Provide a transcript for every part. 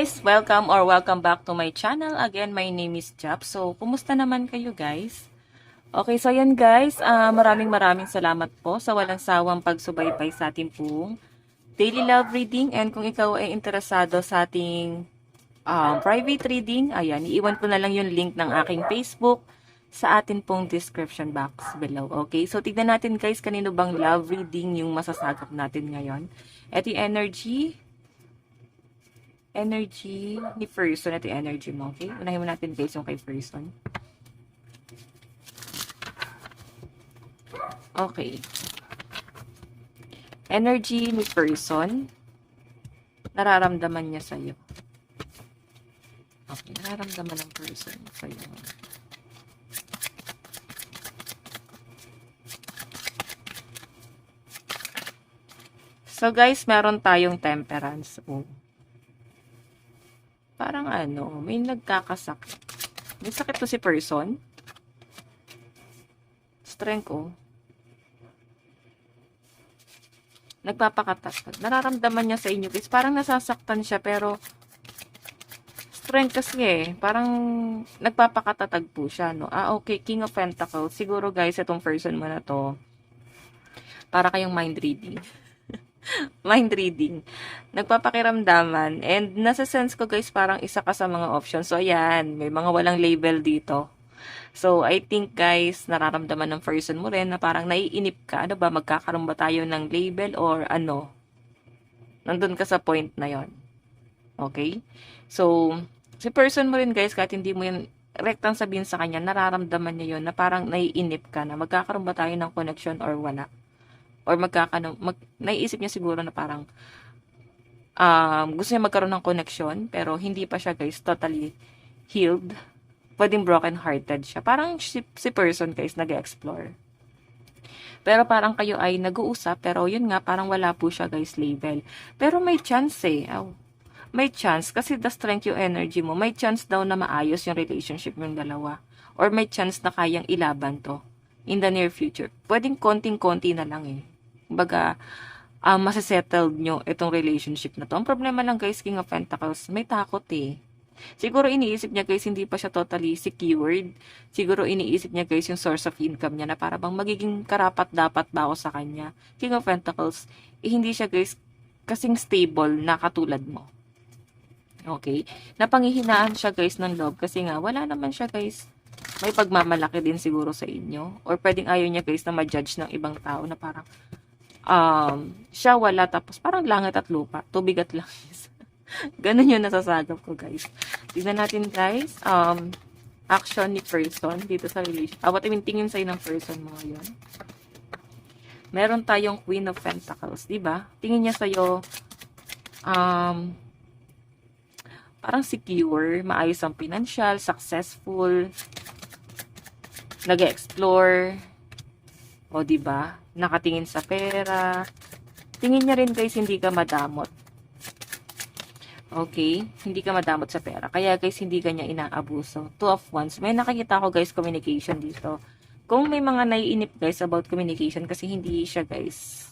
guys! Welcome back to my channel. Again, my name is Jap. So, kumusta naman kayo guys? Okay, so yan guys, maraming salamat po sa walang sawang pagsubaybay sa ating pong daily love reading. And kung ikaw ay interesado sa ating private reading, ayan, iiwan ko na lang yung link ng aking Facebook sa atin pong description box below. Okay, so tignan natin guys, kanino bang love reading yung masasagap natin ngayon. Ito yung energy ni person. Ito yung energy mo, okay? Unahin mo natin guys yung kay person. Okay. Energy ni person. Nararamdaman niya sa'yo. Okay, nararamdaman ng person sa'yo. So guys, meron tayong temperance. Oh. Parang ano, may nagkakasakit. May sakit to si person. Strength ko. Nagpapakatatag. Nararamdaman niya sa inyo guys. Parang nasasaktan siya pero strength kasi eh. Parang nagpapakatatag po siya, no? Okay. King of Pentacles. Siguro guys, itong person mo na to, para kayong mind reading. Mind reading. Nagpapakiramdaman. And nasa sense ko guys, parang isa ka sa mga options. So ayan, may mga walang label dito. So I think guys, nararamdaman ng person mo rin na parang naiinip ka. Ano ba, magkakaroon ba tayo ng label or ano? Nandun ka sa point na yon. Okay? So, si person mo rin guys, kahit hindi mo yan rektang sabihin sa kanya, nararamdaman niya yon na parang naiinip ka na magkakaroon ba tayo ng connection or wala. Or naiisip niya siguro na parang gusto niya magkaroon ng connection pero hindi pa siya guys totally healed. Pwedeng broken-hearted siya. Parang si person guys nag-explore. Pero parang kayo ay nag-uusap pero yun nga parang wala po siya guys label. Pero may chance eh. May chance kasi the strength yung energy mo. May chance daw na maayos yung relationship yung dalawa. Or may chance na kayang ilaban to in the near future. Pwedeng konting-konti na lang eh. Kumbaga, masisettled nyo itong relationship na to. Ang problema lang guys, King of Pentacles, may takot eh. Siguro iniisip niya guys, hindi pa siya totally secured. Siguro iniisip niya guys yung source of income niya na para bang magiging karapat-dapat ba ako sa kanya. King of Pentacles, hindi siya guys kasing stable na katulad mo. Okay? Napanghihinaan siya guys ng love kasi nga wala naman siya guys. May pagmamalaki din siguro sa inyo. Or pwedeng ayaw niya guys na ma-judge ng ibang tao na parang siya wala tapos parang langit at lupa. Tubig at langis. Ganun yung nasasagap ko guys. Tignan natin guys. Action ni person dito sa relation. What I mean, tingin sa'yo ng person mo ngayon. Meron tayong Queen of Pentacles. Diba? Tingin niya sa'yo parang secure, maayos ang financial, successful, nag-explore, o diba, nakatingin sa pera. Tingin niya rin guys, hindi ka madamot. Okay? Hindi ka madamot sa pera. Kaya guys, hindi ka niya inaabuso. Two of Wands. May nakikita ko guys, communication dito. Kung may mga naiinip guys about communication, kasi hindi siya guys,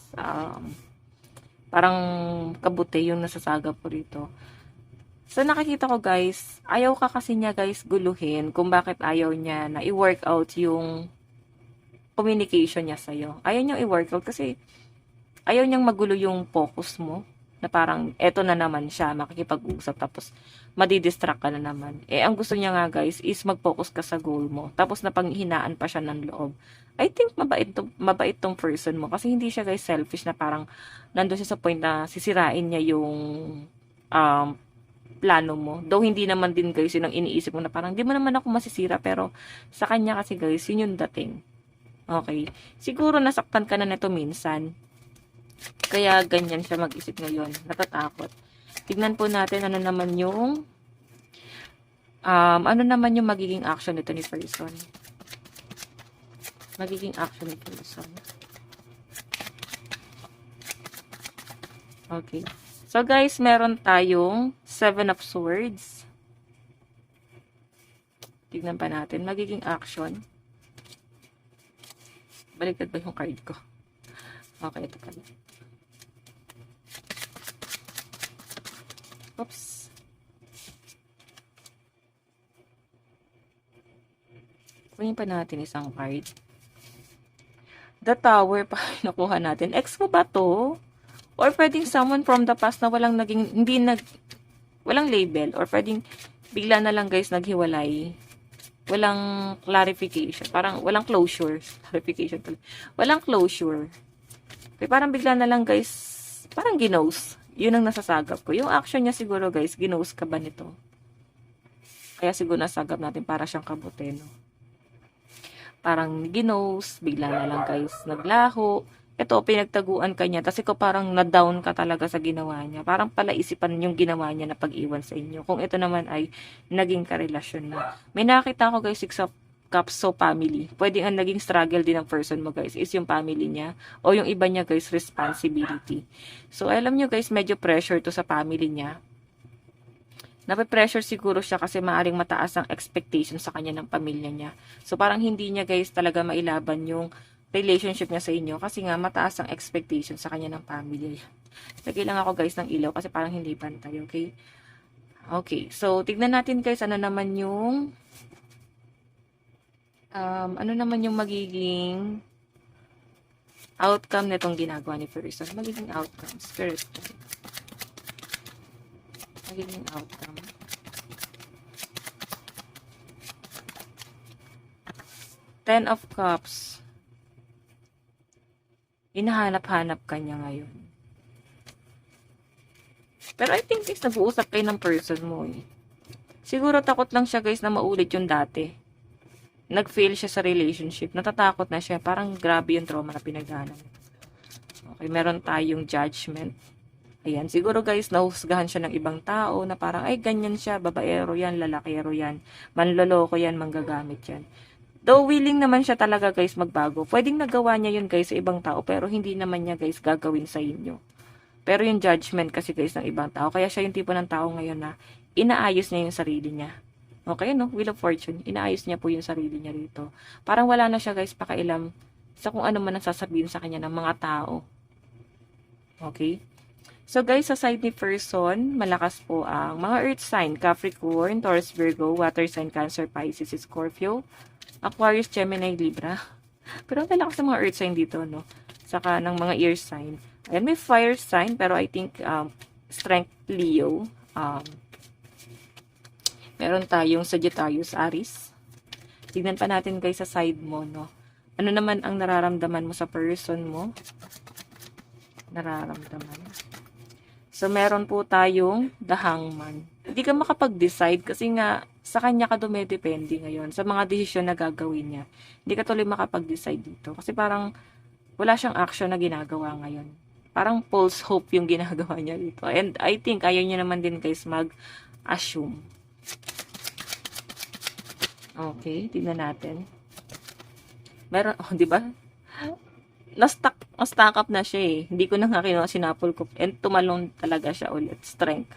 parang kabuti yung nasasagap ko rito. So, nakikita ko guys, ayaw ka kasi niya guys guluhin kung bakit ayaw niya na i-work out yung communication niya sa'yo. Ayaw niyang i-work out kasi ayaw niyang magulo yung focus mo na parang eto na naman siya, makikipag-usap tapos madidistract ka na naman. Ang gusto niya nga guys is mag-focus ka sa goal mo. Tapos napanghinaan pa siya ng loob. I think mabait tong person mo kasi hindi siya guys selfish na parang nandun siya sa point na sisirain niya yung plano mo. Though hindi naman din guys yun ang iniisip mo na parang di mo naman ako masisira pero sa kanya kasi guys yun yung dating. Okay. Siguro nasaktan ka na nito minsan. Kaya ganyan siya mag-isip ngayon. Natatakot. Tignan po natin ano naman yung magiging action nito ni person. Magiging action ni person. Okay. So guys, meron tayong 7 of Swords. Tignan pa natin. Magiging action. Baliktad ba yung card ko? Okay, ito pala. Oops. Kunin pa natin isang card. The Tower pa nakuha natin. Ex mo ba to? Or pwedeng someone from the past na walang naging, walang label. Or pwedeng bigla na lang guys naghiwalay. Walang clarification. Parang walang closure. Clarification tuloy. Walang closure. Okay, parang bigla na lang guys, parang ginos. Yun ang nasasagap ko. Yung action niya siguro guys, ginos ka ba nito? Kaya siguro nasagap natin para siyang kabuteno. Parang ginos, bigla na lang guys, naglaho. Ito, pinagtaguan ka niya. Kasi ko parang na-down ka talaga sa ginawa niya. Parang palaisipan yung ginawa niya na pag-iwan sa inyo. Kung ito naman ay naging karelasyon na. May nakita ko guys, 6 of Cups, so family. Pwede ang naging struggle din ng person mo guys is yung family niya o yung iba niya guys responsibility. So alam nyo guys, medyo pressure to sa family niya. Nape-pressure siguro siya kasi maaring mataas ang expectation sa kanya ng pamilya niya. So parang hindi niya guys talaga mailaban yung relationship niya sa inyo kasi nga mataas ang expectation sa kanya ng pamilya niya. Lagay lang ako guys ng ilaw kasi parang hindi pantay, okay? Okay, so tignan natin guys ano naman yung magiging outcome nitong ginagawa ni person. Magiging outcome, spirit. Magiging outcome. Ten of Cups. Hinahanap-hanap ka niya ngayon. Pero I think guys, nag-uusap kayo ng person mo eh. Siguro takot lang siya guys na maulit yung dati. Nag-fail siya sa relationship. Natatakot na siya. Parang grabe yung trauma na pinagdaanan. Okay, meron tayong judgment. Ayan, siguro guys, nahusgahan siya ng ibang tao na parang, ay, ganyan siya, babaero yan, lalakero yan, manloloko yan, manggagamit yan. Though willing naman siya talaga guys magbago. Pwedeng nagawa niya yun guys sa ibang tao, pero hindi naman niya guys gagawin sa inyo. Pero yung judgment kasi guys ng ibang tao, kaya siya yung tipo ng tao ngayon na inaayos niya yung sarili niya. Okay, no? Wheel of Fortune. Inaayos niya po yung sarili niya rito. Parang wala na siya, guys, pakailam sa kung ano man ang sasabihin sa kanya ng mga tao. Okay? So, guys, sa side ni person, malakas po ang mga earth sign, Capricorn, Taurus, Virgo, water sign, Cancer, Pisces, Scorpio, Aquarius, Gemini, Libra. Pero ang malakas ng mga earth sign dito, no? Saka ng mga air sign. Ayan, may fire sign, pero I think strength, Leo, meron tayong Sagittarius, Aries. Tignan pa natin guys sa side mo, no? Ano naman ang nararamdaman mo sa person mo? Nararamdaman. So, meron po tayong The Hangman. Hindi ka makapag-decide kasi nga sa kanya ka dumedepende ngayon sa mga desisyon na gagawin niya. Hindi ka tuloy makapag-decide dito kasi parang wala siyang action na ginagawa ngayon. Parang false hope yung ginagawa niya dito. And I think ayaw niya naman din guys mag-assume. Okay, tingnan natin. Meron, oh, di ba? Na-stack up na siya eh. Hindi ko na nga kinuha, sinapol ko. And tumalon talaga siya ulit. Strength.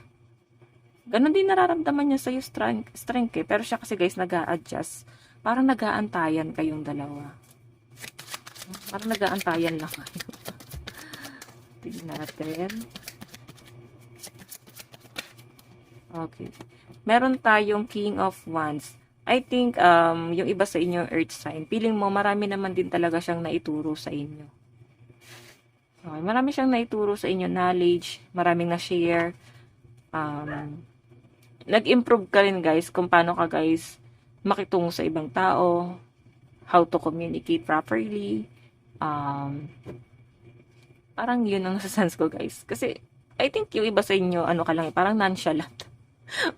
Ganon din nararamdaman niya sa'yo strength eh. Pero siya kasi guys, nag-a-adjust. Parang nag-aantayan kayong dalawa. Parang nag-aantayan lang kayo. Tingnan natin. Okay. Meron tayong King of Wands. I think, yung iba sa inyo earth sign, feeling mo, marami naman din talaga siyang naituro sa inyo. Okay, marami siyang naituro sa inyo, knowledge, maraming na-share. Nag-improve ka rin, guys, kung paano ka, guys, makitungo sa ibang tao, how to communicate properly. Parang yun ang nasasense ko, guys. Kasi, I think yung iba sa inyo, ano ka lang, parang nonchalant.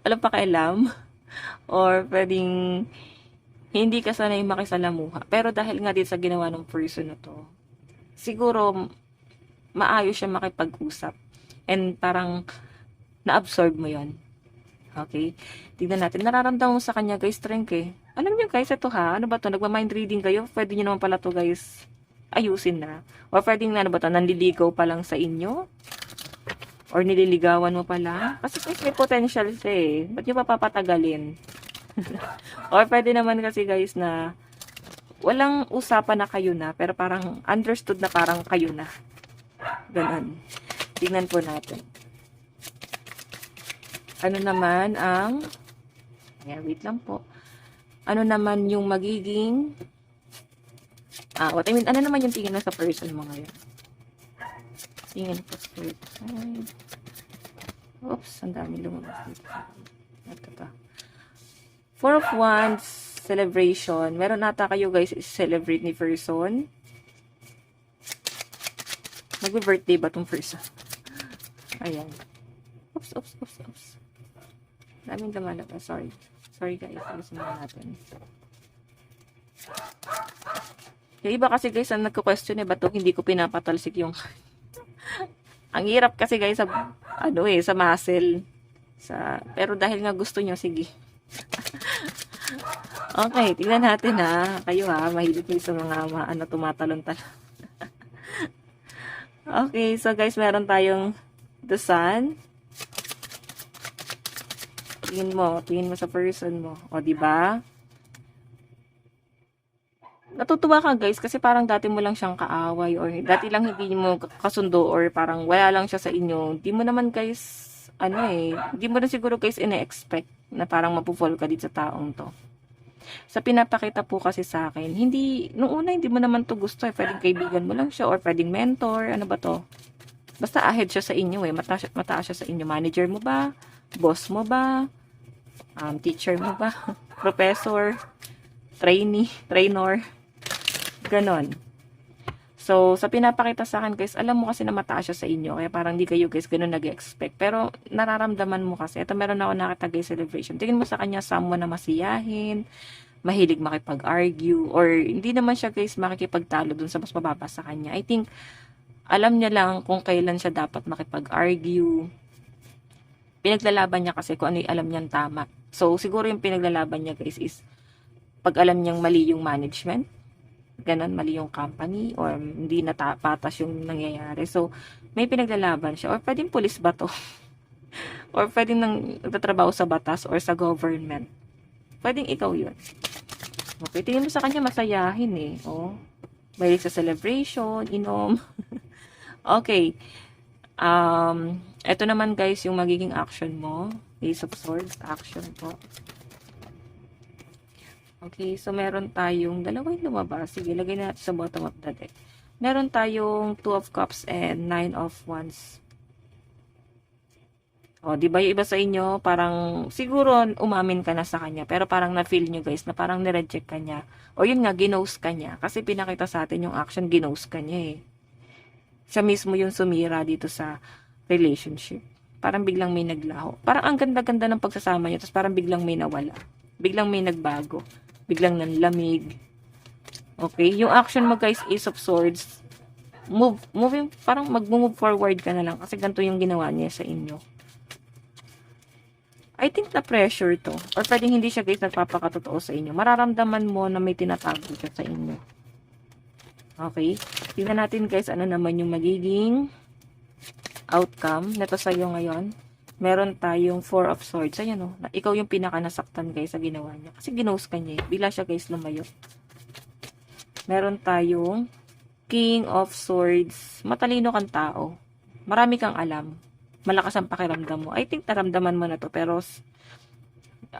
Walang pakialam. Or pwedeng hindi ka sanay makisalamuha. Pero dahil nga din sa ginawa ng person na to, siguro maayos siya makipag-usap. And parang na-absorb mo yon. Okay? Tignan natin. Nararamdaman mo sa kanya guys, strength eh. Alam niyo guys, ito ha, ano ba to? Nagma-mind reading kayo? Pwede niyo naman pala to guys ayusin na. Or pwedeng ano ba to? Nanliligaw pa lang sa inyo? Or nililigawan mo pala. Kasi may potential siya eh. Ba't nyo pa papatagalin? Or pwede naman kasi guys na walang usapan na kayo na. Pero parang understood na parang kayo na. Ganon. Tingnan po natin. Ano naman ang... Ayan, wait lang po. ano naman yung magiging, ano naman yung tingin mo sa person mo ngayon? Tingin ko straight side. Oops, ang dami lumabas dito. Ito. Four of Wands, celebration. Meron nata kayo guys celebrate ni person. Magbe-birthday ba tong person? Ayan. Oops. Daming lumalabas. Sorry guys. Alisin na natin. Yung iba kasi guys, ang nagko-question ba to, hindi ko pinapatalsik yung ang hirap kasi guys sa sa muscle. Pero dahil nga gusto nyo, sige. Okay, tingnan natin ha. Kayo ha, mahilig kayo sa mga tumatalon-talon. Okay, so guys, meron tayong the sun. Tingin mo sa person mo. O, di ba? Natutuwa ka guys kasi parang dati mo lang siyang kaaway or dati lang hindi mo kasundo or parang wala lang siya sa inyo. Di mo naman guys, di mo na siguro guys ine-expect na parang mapufall ka dito sa taong to. Sa pinapakita po kasi sa akin, nung una hindi mo naman to gusto eh. Pwedeng kaibigan mo lang siya or pwedeng mentor, ano ba to? Basta ahead siya sa inyo eh. Mataas siya sa inyo. Manager mo ba? Boss mo ba? Teacher mo ba? Professor? Trainer? Ganon. So, sa pinapakita sa akin guys, alam mo kasi na mataas siya sa inyo. Kaya parang di kayo guys ganun nag-expect. Pero nararamdaman mo kasi. Ito meron ako nakita guys celebration. Tingin mo sa kanya someone na masiyahin, mahilig makipag-argue, or hindi naman siya guys makikipagtalo dun sa mas mababa sa kanya. I think, alam niya lang kung kailan siya dapat makipag-argue. Pinaglalaban niya kasi kung ano yung alam niyang tama. So, siguro yung pinaglalaban niya guys is pag alam niyang mali yung management, ganon, mali yung company, or hindi patas yung nangyayari. So, may pinaglalaban siya. Or pwedeng pulis ba to? Or pwedeng nagtatrabaho sa batas or sa government. Pwedeng ikaw yun. Okay, tingin mo sa kanya masayahin eh. Oh, mahilig sa celebration, inom. Okay. Ito naman guys yung magiging action mo. Ace of Swords, action po. Okay, so meron tayong dalawa yung lumabas. Sige, lagay na natin sa bottom of the deck. Meron tayong 2 of Cups and 9 of Wands. O, di ba yung iba sa inyo, parang siguro umamin ka na sa kanya, pero parang na-feel nyo guys na parang nireject ka niya. O yun nga, ginose ka niya. Kasi pinakita sa atin yung action, ginose ka niya eh. Siya mismo yung sumira dito sa relationship. Parang biglang may naglaho. Parang ang ganda-ganda ng pagsasama niyo, tapos parang biglang may nawala. Biglang may nagbago. Biglang nanlamig. Okay? Yung action mo guys, Ace of Swords. Parang mag-move forward ka na lang kasi ganito yung ginawa niya sa inyo. I think na pressure to. Or pwedeng hindi siya guys nagpapakatotoo sa inyo. Mararamdaman mo na may tinatago siya sa inyo. Okay? Tingnan natin guys ano naman yung magiging outcome nito sa iyo ngayon. Meron tayong 4 of Swords. Ayan o. Ikaw yung pinaka-nasaktan guys sa ginawa niya. Kasi ginose ka niya eh. Bigla siya guys lumayo. Meron tayong King of Swords. Matalino kang tao. Marami kang alam. Malakas ang pakiramdam mo. I think naramdaman mo na to. Pero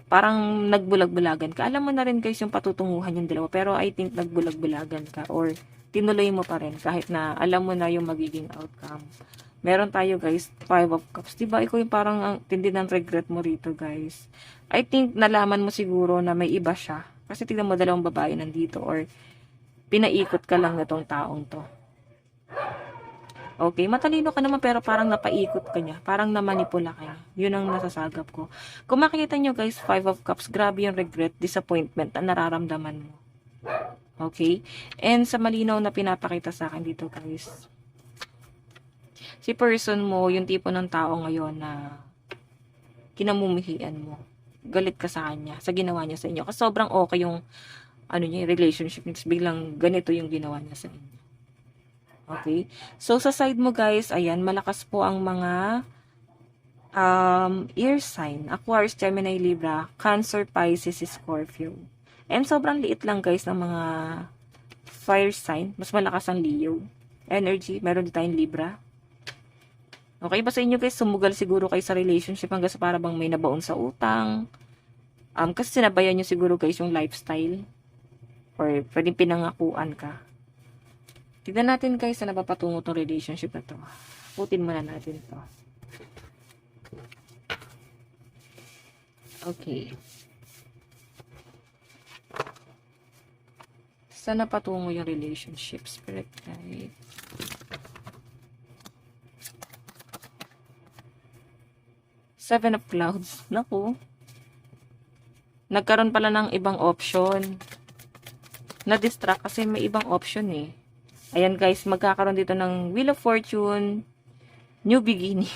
parang nagbulag-bulagan ka. Alam mo na rin guys yung patutunguhan yung dalawa. Pero I think nagbulag-bulagan ka. Or tinuloy mo pa rin. Kahit na alam mo na yung magiging outcome. Meron tayo guys, 5 of Cups. Diba, ikaw yung parang ang tindi ng regret mo rito guys. I think nalaman mo siguro na may iba siya. Kasi tignan mo dalawang babae nandito or pinaikot ka lang na tong taong to. Okay, matalino ka naman pero parang napaikot ka niya. Parang namanipula ka niya. Yun ang nasasagap ko. Kung makikita nyo guys, 5 of Cups, grabe yung regret, disappointment na nararamdaman mo. Okay? And sa malinaw na pinapakita sa akin dito guys, si person mo, yung tipo ng tao ngayon na kinamumihian mo. Galit ka sa kanya, sa ginawa niya sa inyo. Kasi sobrang okay yung relationship niya. Biglang ganito yung ginawa niya sa inyo. Okay? So, sa side mo guys, ayan, malakas po ang mga air sign. Aquarius, Gemini, Libra, Cancer, Pisces, Scorpio. And sobrang liit lang guys ng mga fire sign. Mas malakas ang Leo. Energy, meron din tayong Libra. Okay ba sa inyo guys, sumugal siguro kayo sa relationship hanggang sa para bang may nabaon sa utang. Kasi sinabayan nyo siguro guys yung lifestyle or pwedeng pinangakuan ka. Tignan natin guys na napapatungo tong relationship na to. Putin muna natin to. Okay. Saan napatungo yung relationship? Spirit guide. Seven of Clouds. Naku. Nagkaroon pala ng ibang option. Na-distract kasi may ibang option eh. Ayan guys, magkakaroon dito ng Wheel of Fortune, New Beginning.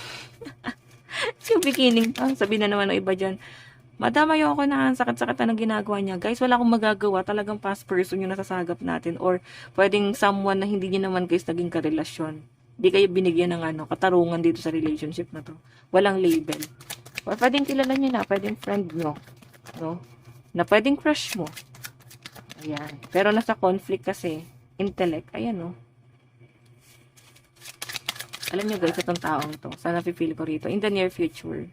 New Beginning pa. Sabi na naman ng iba dyan, Madam, ayoko na, sakit-sakit na ng ginagawa niya. Guys, wala akong magagawa. Talagang past person yung nasasagap natin. Or pwedeng someone na hindi niyo naman guys naging karelasyon. Hindi kayo binigyan ng katarungan dito sa relationship na to. Walang label. Or pwedeng kilala niyo na, pwedeng friend nyo. No? Na pwedeng crush mo. Ayan. Pero nasa conflict kasi, intellect. Ayan, no? Alam niyo guys, itong taong to. Sana feel ko rito. In the near future.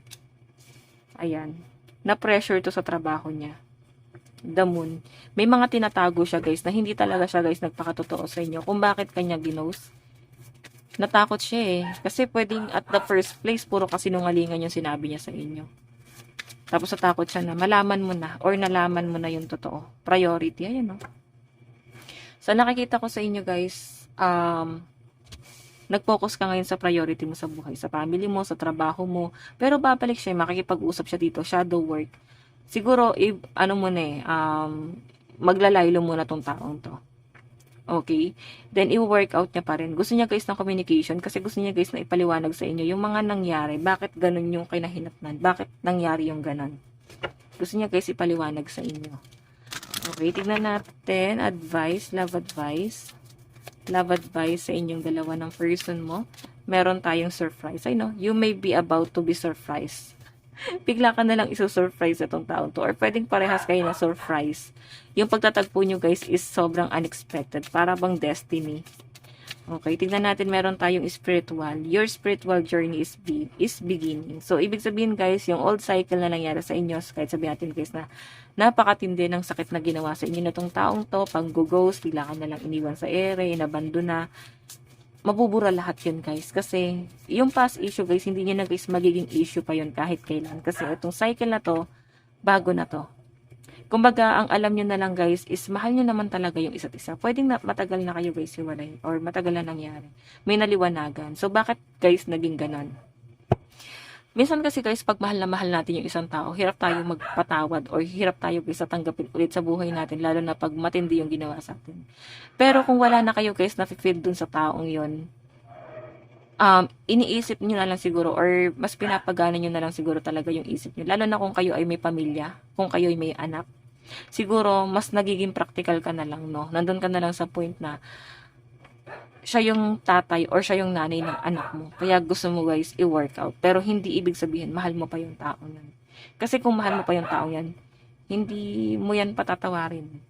Ayan. Na-pressure to sa trabaho niya. The Moon. May mga tinatago siya guys na hindi talaga siya guys nagpakatotoo sa inyo kung bakit kanya ginost. Natakot siya eh. Kasi pwedeng at the first place puro kasinungalingan yung sinabi niya sa inyo. Tapos natakot siya na malaman mo na or nalaman mo na yung totoo. Priority. Ayan no. So nakikita ko sa inyo guys, nag-focus ka ngayon sa priority mo sa buhay, sa family mo, sa trabaho mo. Pero babalik siya, makikipag-usap siya dito, shadow work. Siguro, maglalaylo muna tong taong to. Okay? Then, i-work out niya pa rin. Gusto niya guys ng communication kasi gusto niya guys na ipaliwanag sa inyo yung mga nangyari. Bakit ganun yung kinahinatnan? Bakit nangyari yung ganun? Gusto niya guys ipaliwanag sa inyo. Okay, tignan natin. Advice, love advice. Love advice sa inyong dalawa ng person mo. Meron tayong surprise. I know, you may be about to be surprised. Bigla ka na lang iso-surprise itong taon to. Or pwedeng parehas kayo na surprise. Yung pagtatagpo nyo guys is sobrang unexpected. Para bang destiny. Okay, tignan natin, meron tayong spiritual. Your spiritual journey is beginning. So, ibig sabihin guys, yung old cycle na nangyari sa inyo, kahit sabihin natin guys na napakatindi ng sakit na ginawa sa inyo na tong taong to, pag go-ghost, bigla ka na lang iniwan sa ere, inabando na, mabubura lahat yun guys. Kasi, yung past issue guys, hindi nyo na guys magiging issue pa yun kahit kailan. Kasi itong cycle na to, bago na to. Kumbaga, ang alam nyo na lang guys is mahal nyo naman talaga yung isa't isa. Pwedeng matagal na kayo guys hiwalay or matagal na nangyari. May naliwanagan. So, bakit guys naging ganon? Minsan kasi guys, pag mahal na mahal natin yung isang tao, hirap tayo magpatawad or hirap tayo guys sa tanggapin ulit sa buhay natin, lalo na pag matindi yung ginawa sa atin. Pero kung wala na kayo guys na feel dun sa taong yon, iniisip nyo na lang siguro or mas pinapagana nyo na lang siguro talaga yung isip nyo. Lalo na kung kayo ay may pamilya, kung kayo ay may anak. Siguro, mas nagiging practical ka na lang, no? Nandun ka na lang sa point na siya yung tatay or siya yung nanay ng anak mo. Kaya gusto mo guys i-work out. Pero hindi ibig sabihin, mahal mo pa yung tao yan. Kasi kung mahal mo pa yung tao yan, hindi mo yan patatawarin.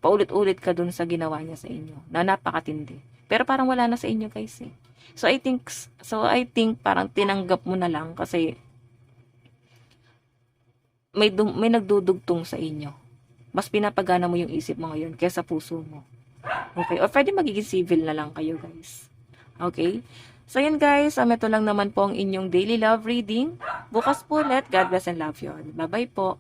Paulit-ulit ka dun sa ginawa niya sa inyo na napakatindi. Pero parang wala na sa inyo guys eh. So I think parang tinanggap mo na lang kasi may nagdudugtong sa inyo. Mas pinapagana mo yung isip mo ngayon kaysa puso mo. Okay? Or pwede magiging civil na lang kayo guys. Okay? So yun guys, ito lang naman po ang inyong daily love reading. Bukas po ulit. God bless and love you all. Bye bye po.